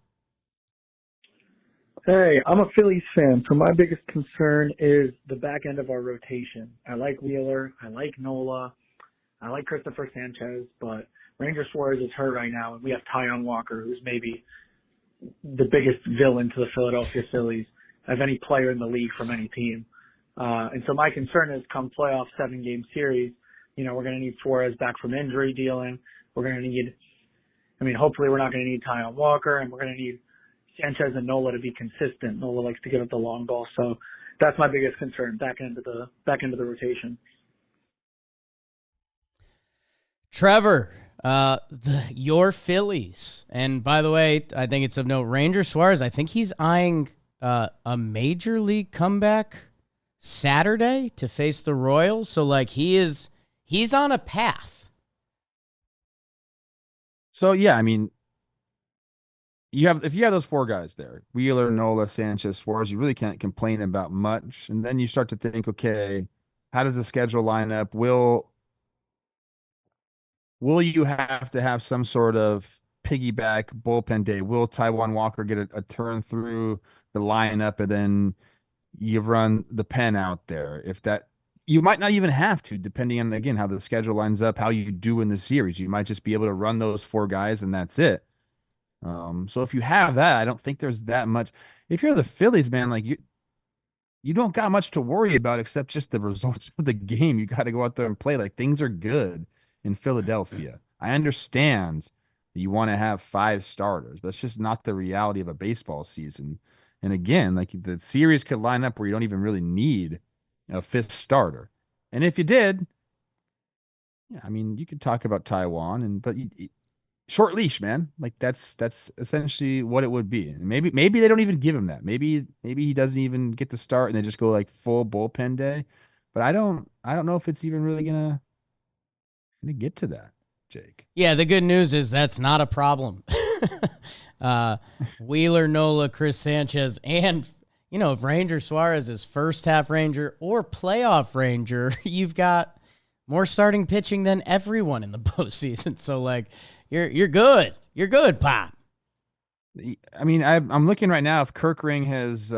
Hey, I'm a Phillies fan, so my biggest concern is the back end of our rotation. I like Wheeler. I like Nola. I like Christopher Sanchez, but Ranger Suarez is hurt right now, and we have Tyon Walker, who's maybe the biggest villain to the Philadelphia Phillies of any player in the league from any team. And so my concern is come playoff 7-game series, we're going to need Suarez back from injury dealing. We're going to need, hopefully we're not going to need Tyon Walker, and we're going to need Sanchez and Nola to be consistent. Nola likes to give up the long ball. So that's my biggest concern, back into the rotation. Trevor, your Phillies. And by the way, I think it's of note, Ranger Suarez, I think he's eyeing a major league comeback Saturday to face the Royals. So he's on a path. So yeah, if you have those four guys there, Wheeler, Nola, Sanchez, Suarez, you really can't complain about much. And then you start to think, okay, how does the schedule line up? Will you have to have some sort of piggyback bullpen day? Will Taiwan Walker get a turn through the lineup, and then you run the pen out there? If that, you might not even have to, depending on, again, how the schedule lines up, how you do in the series. You might just be able to run those four guys, and that's it. So if you have that, I don't think there's that much. If you're the Phillies, man, you don't got much to worry about except just the results of the game. You got to go out there and play. Things are good in Philadelphia. I understand that you want to have 5 starters. That's just not the reality of a baseball season. And again, the series could line up where you don't even really need a 5th starter. And if you did, yeah, you could talk about Taiwan, but short leash, man. That's essentially what it would be. And maybe they don't even give him that. Maybe he doesn't even get the start and they just go full bullpen day. But I don't know if it's even really gonna get to that, Jake. Yeah, the good news is that's not a problem. Wheeler, Nola, Chris Sanchez, and if Ranger Suarez is first half Ranger or playoff Ranger, you've got more starting pitching than everyone in the postseason. So you're good. You're good, Pop. I'm looking right now if Kirkring has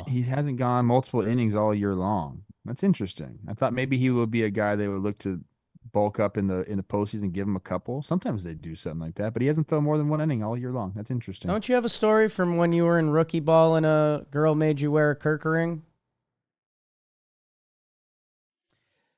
he hasn't gone multiple innings all year long. That's interesting. I thought maybe he would be a guy they would look to bulk up in the postseason and give him a couple. Sometimes they do something like that, but he hasn't thrown more than 1 inning all year long. That's interesting. Don't you have a story from when you were in rookie ball and a girl made you wear a Kirkring?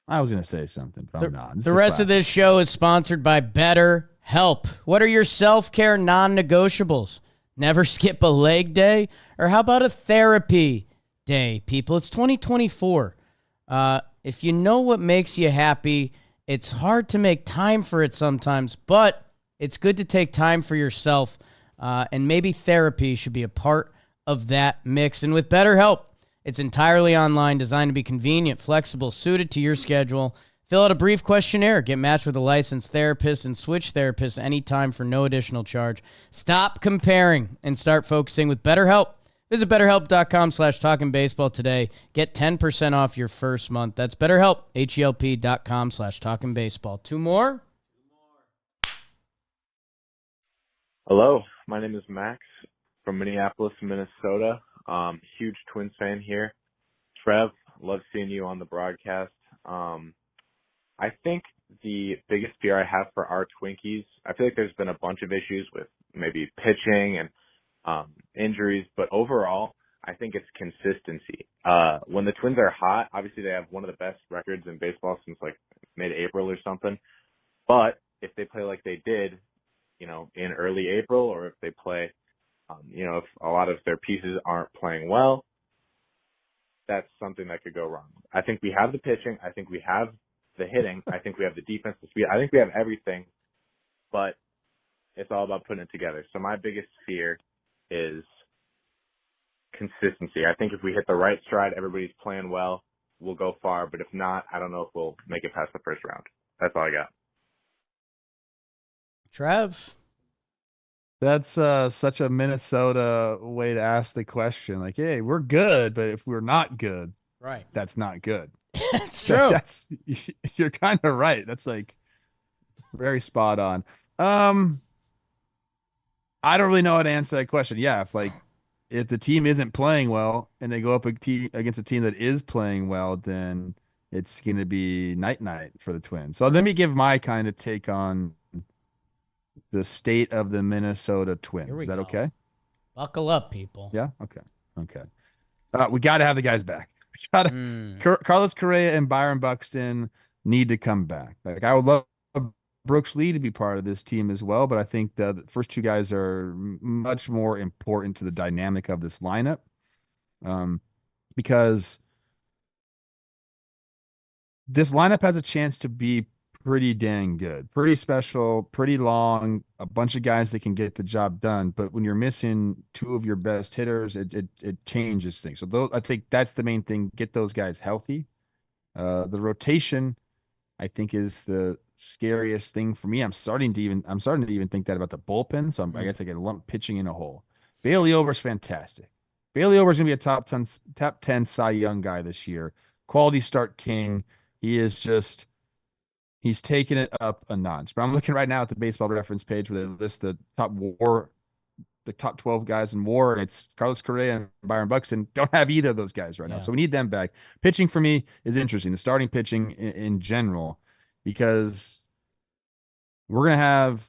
I was going to say something, but I'm not. The rest of this show is sponsored by BetterHelp. What are your self-care non-negotiables? Never skip a leg day? Or how about a therapy day, people? It's 2024. If you know what makes you happy, it's hard to make time for it sometimes, but it's good to take time for yourself, and maybe therapy should be a part of that mix. And with BetterHelp, it's entirely online, designed to be convenient, flexible, suited to your schedule. Fill out a brief questionnaire, get matched with a licensed therapist, and switch therapists anytime for no additional charge. Stop comparing and start focusing with BetterHelp. Visit BetterHelp.com/TalkinBaseball today. Get 10% off your first month. That's BetterHelp, HELP.com/TalkinBaseball. 2 more? Hello, my name is Max from Minneapolis, Minnesota. Huge Twins fan here. Trev, love seeing you on the broadcast. I think the biggest fear I have for our Twinkies, I feel like there's been a bunch of issues with maybe pitching and injuries, but overall, I think it's consistency. When the Twins are hot, obviously they have one of the best records in baseball since mid-April or something. But if they play like they did, in early April, or if they play, if a lot of their pieces aren't playing well, that's something that could go wrong. I think we have the pitching. I think we have the hitting. I think we have the defense, the speed. I think we have everything, but it's all about putting it together. So my biggest fear is consistency. I think if we hit the right stride, everybody's playing well, we'll go far. But if not, I don't know if we'll make it past the first round. That's all I got. Trev? That's such a Minnesota way to ask the question. Hey, we're good, but if we're not good, right, that's not good. It's true. You're kind of right. That's very spot on. I don't really know how to answer that question. Yeah, if the team isn't playing well and they go up against a team that is playing well, then it's going to be night for the Twins. So let me give my kind of take on the state of the Minnesota Twins. Is that okay? Buckle up, people. Yeah. Okay. We got to have the guys back. We got to. Carlos Correa and Byron Buxton need to come back. Like, I would love Brooks Lee to be part of this team as well, but I think the first two guys are much more important to the dynamic of this lineup, because this lineup has a chance to be pretty dang good, pretty special, pretty long, a bunch of guys that can get the job done. But when you're missing two of your best hitters, it changes things. So I think that's the main thing. Get those guys healthy. The rotation, I think, is the scariest thing for me. I'm starting to even think that about the bullpen. So I guess I get lump pitching in a hole. Bailey Ober's fantastic. Bailey Ober's gonna be a top 10 Cy Young guy this year. Quality start king. He's taking it up a notch. But I'm looking right now at the Baseball Reference page where they list the top 12 guys in WAR, and it's Carlos Correa and Byron Buxton. Don't have either of those guys right now, so we need them back. Pitching for me is interesting. The starting pitching in general, because we're gonna have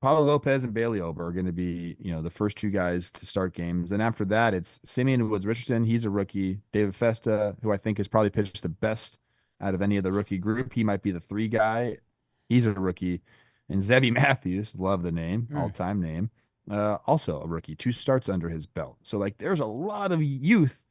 Pablo Lopez and Bailey Ober are going to be, the first two guys to start games. And after that, it's Semien Woods Richardson. He's a rookie. David Festa, who I think has probably pitched the best out of any of the rookie group. He might be the 3 guy. He's a rookie. And Zebby Matthews, love the name, all-time name, also a rookie. 2 starts under his belt. So, there's a lot of youth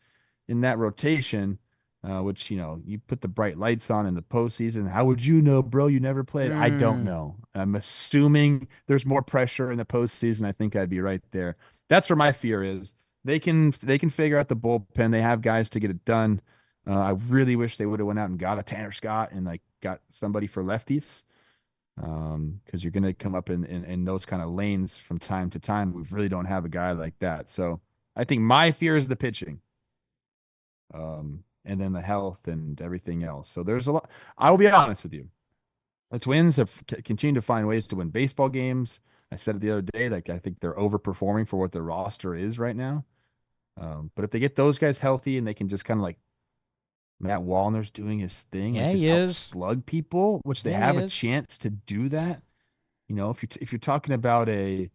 in that rotation, which, you put the bright lights on in the postseason. How would you know, bro? You never played. I don't know. I'm assuming there's more pressure in the postseason. I think I'd be right there. That's where my fear is. They can figure out the bullpen. They have guys to get it done. I really wish they would have went out and got a Tanner Scott and got somebody for lefties, because you're going to come up in those kind of lanes from time to time. We really don't have a guy like that. So I think my fear is the pitching. And then the health and everything else. So there's a lot. I will be honest with you. The Twins have continued to find ways to win baseball games. I said it the other day, I think they're overperforming for what their roster is right now. But if they get those guys healthy and they can just kind of Matt Wallner's doing his thing, he is. Slug people, which they have a chance to do that. If you're talking about a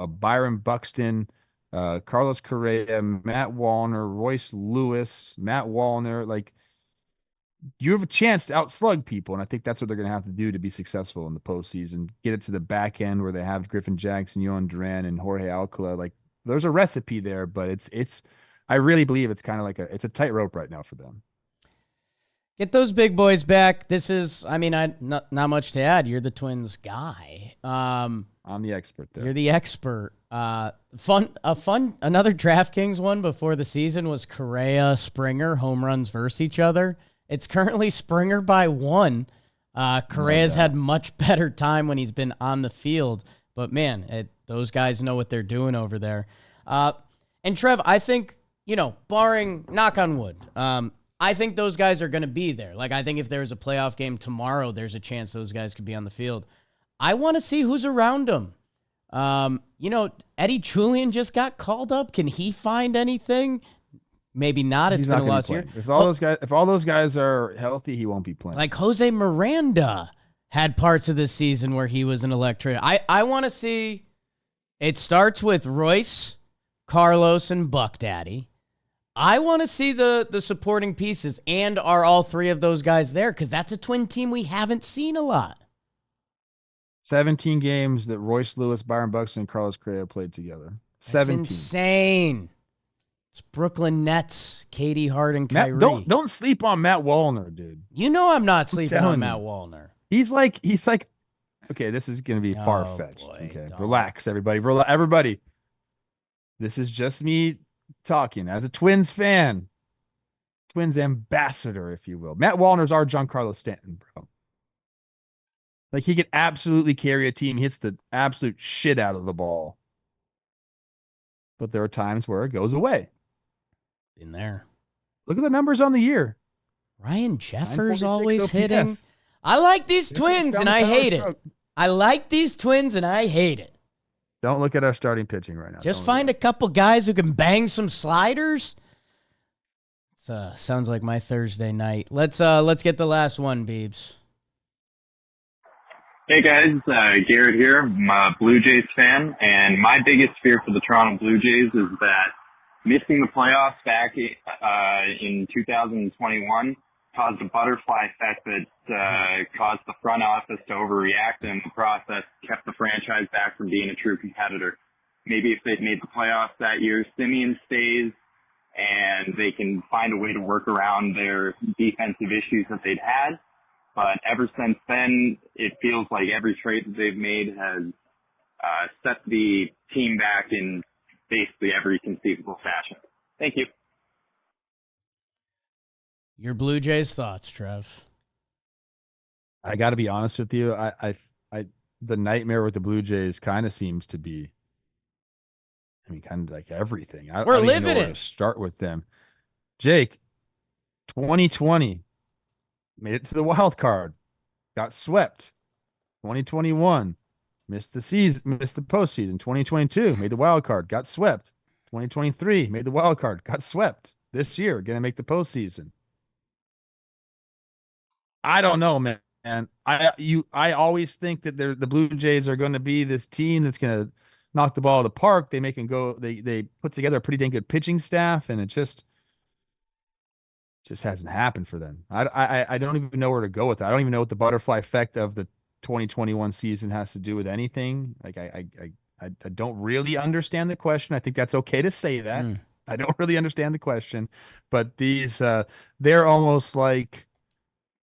Byron Buxton, Carlos Correa, Matt Wallner, Royce Lewis, Matt Wallner, you have a chance to outslug people, and I think that's what they're going to have to do to be successful in the postseason. Get it to the back end where they have Griffin Jackson, Yohan Duran, and Jorge Alcala. There's a recipe there, but it's. I really believe it's kind of it's a tightrope right now for them. Get those big boys back. This is, not much to add. You're the Twins guy. I'm the expert there. You're the expert. Another DraftKings one before the season was Correa, Springer, home runs versus each other. It's currently Springer by 1. Correa's had much better time when he's been on the field, but man, those guys know what they're doing over there. And Trev, I think, barring knock on wood, I think those guys are going to be there. I think if there's a playoff game tomorrow, there's a chance those guys could be on the field. I want to see who's around them. Eddie Julian just got called up. Can he find anything? Maybe not. It's been a lost year. If all those guys are healthy, he won't be playing. Jose Miranda had parts of this season where he was an electric. I want to see. It starts with Royce, Carlos, and Buck Daddy. I want to see the supporting pieces, and are all 3 of those guys there? Because that's a Twin team we haven't seen a lot. 17 games that Royce Lewis, Byron Buxton, and Carlos Correa played together. That's 17. Insane. It's Brooklyn Nets, Katie Hart, and Kyrie. Don't sleep on Matt Wallner, dude. I'm not sleeping on Matt Wallner. He's like, okay, this is going to be far-fetched. Okay, relax, everybody. Everybody. This is just me talking as a Twins fan. Twins ambassador, if you will. Matt Wallner's our Giancarlo Stanton, bro. He could absolutely carry a team. He hits the absolute shit out of the ball. But there are times where it goes away. Been there. Look at the numbers on the year. Ryan Jeffers always hitting. I like these Twins, and I hate it. Don't look at our starting pitching right now. Just find a couple guys who can bang some sliders. Sounds like my Thursday night. Let's get the last one, Beebs. Hey guys, Garrett here. I'm a Blue Jays fan, and my biggest fear for the Toronto Blue Jays is that missing the playoffs back in 2021 caused a butterfly effect that caused the front office to overreact, and in the process kept the franchise back from being a true competitor. Maybe if they'd made the playoffs that year, Semien stays, and they can find a way to work around their defensive issues that they'd had. But ever since then, it feels like every trade that they've made has set the team back in basically every conceivable fashion. Thank you. Your Blue Jays thoughts, Trev? I got to be honest with you. The nightmare with the Blue Jays kind of seems to be, kind of like everything. I don't even know where to start with them. Jake, 2020. Made it to the wild card, got swept. 2021, missed the postseason. 2022, made the wild card, got swept. 2023, made the wild card, got swept. This year, gonna make the postseason. I don't know, man. I always think that the Blue Jays are going to be this team that's going to knock the ball out of the park. They make them go. They put together a pretty dang good pitching staff, and it just hasn't happened for them. I don't even know where to go with that. I don't even know what the butterfly effect of the 2021 season has to do with anything. Like I don't really understand the question. I think that's okay to say that. I don't really understand the question, but these they're almost like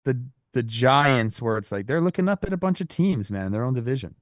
the Giants, where it's like they're looking up at a bunch of teams, man, in their own division.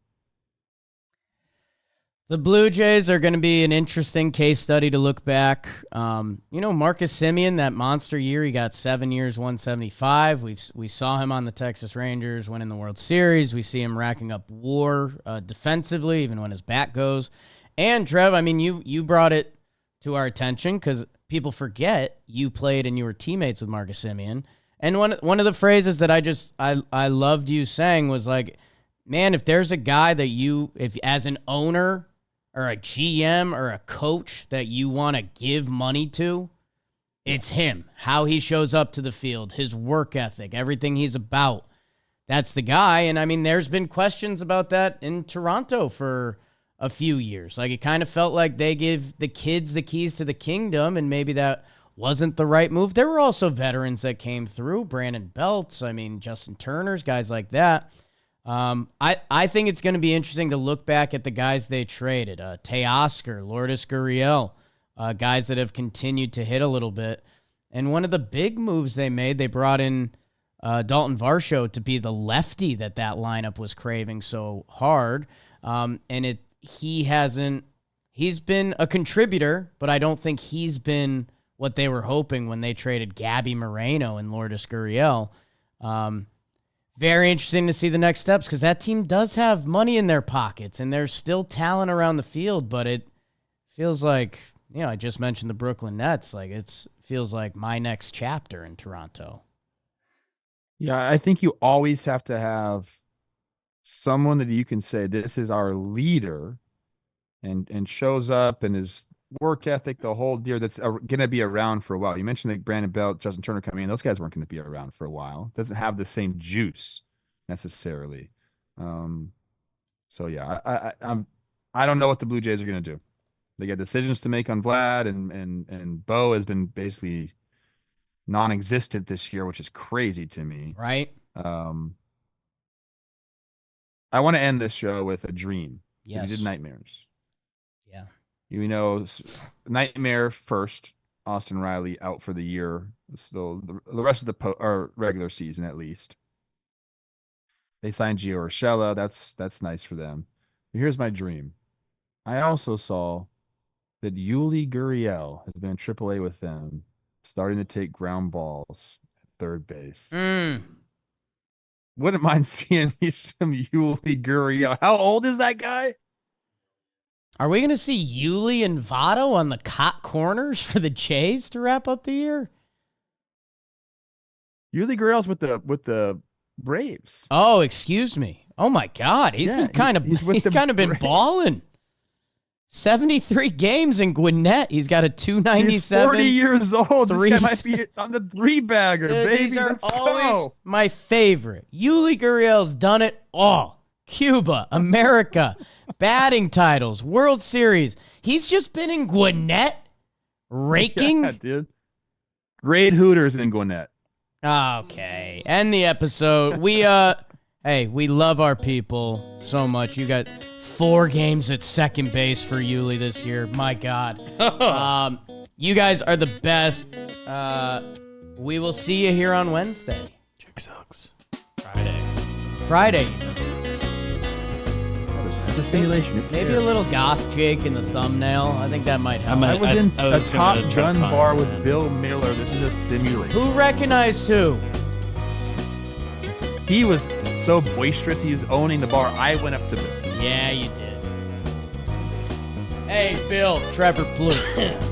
The Blue Jays are going to be an interesting case study to look back. Marcus Semien, that monster year, he got 7 years, 175. We saw him on the Texas Rangers winning the World Series. We see him racking up WAR defensively, even when his bat goes. And Trev, you brought it to our attention because people forget you played and you were teammates with Marcus Semien. And one of the phrases that I loved you saying was like, man, if there's a guy that if as an owner or a GM or a coach that you want to give money to, it's him. How he shows up to the field, his work ethic, everything he's about. That's the guy. And there's been questions about that in Toronto for a few years. Like, it kind of felt like they give the kids the keys to the kingdom, and maybe that wasn't the right move. There were also veterans that came through, Brandon Belts, Justin Turner's, guys like that. I think it's going to be interesting to look back at the guys they traded. Teoscar, Lourdes Gurriel, guys that have continued to hit a little bit. And one of the big moves they made, they brought in Dalton Varsho to be the lefty that lineup was craving so hard. He's been a contributor, but I don't think he's been what they were hoping when they traded Gabby Moreno and Lourdes Gurriel. Very interesting to see the next steps because that team does have money in their pockets and there's still talent around the field, but it feels like, I just mentioned the Brooklyn Nets. Like, it feels like my next chapter in Toronto. Yeah, I think you always have to have someone that you can say, this is our leader, and shows up and his work ethic, the whole deal, that's going to be around for a while. You mentioned like Brandon Belt, Justin Turner coming in. Those guys weren't going to be around for a while. Doesn't have the same juice necessarily. So yeah, I don't know what the Blue Jays are going to do. They got decisions to make on Vlad, and Bo has been basically non-existent this year, which is crazy to me. Right. I want to end this show with a dream. Yes. You did nightmares. Yeah. Nightmare first, Austin Riley out for the year. So the rest of the regular season, at least. They signed Gio Urshela. That's nice for them. But here's my dream. I also saw that Yuli Gurriel has been in AAA with them, starting to take ground balls at third base. Wouldn't mind seeing me some Yuli Gurriel. How old is that guy? Are we going to see Yuli and Votto on the corners for the Jays to wrap up the year? Yuli Gurriel's with the Braves. Oh, excuse me. Oh my God, he's kind of been balling. 73 games in Gwinnett. He's got a 297. He's 40 years old. Three- This guy might be on the three-bagger, baby. These are Let's always go. my favorite. Yuli Gurriel's done it all. Cuba, America, batting titles, World Series. He's just been in Gwinnett raking. Yeah, dude. Great Hooters in Gwinnett. Okay. End the episode. We hey, we love our people so much. You got 4 games at second base for Yuli this year. My God. You guys are the best. We will see you here on Wednesday. Chick sucks. Friday. It's a simulation. Maybe a little goth Jake in the thumbnail. I think that might help. I was in I a was Top gonna try to Gun find bar it, with man. Bill Miller. This is a simulation. Who recognized who? He was so boisterous. He was owning the bar. I went up to Bill. Yeah, you did. Hey, Bill, Trevor Plouffe.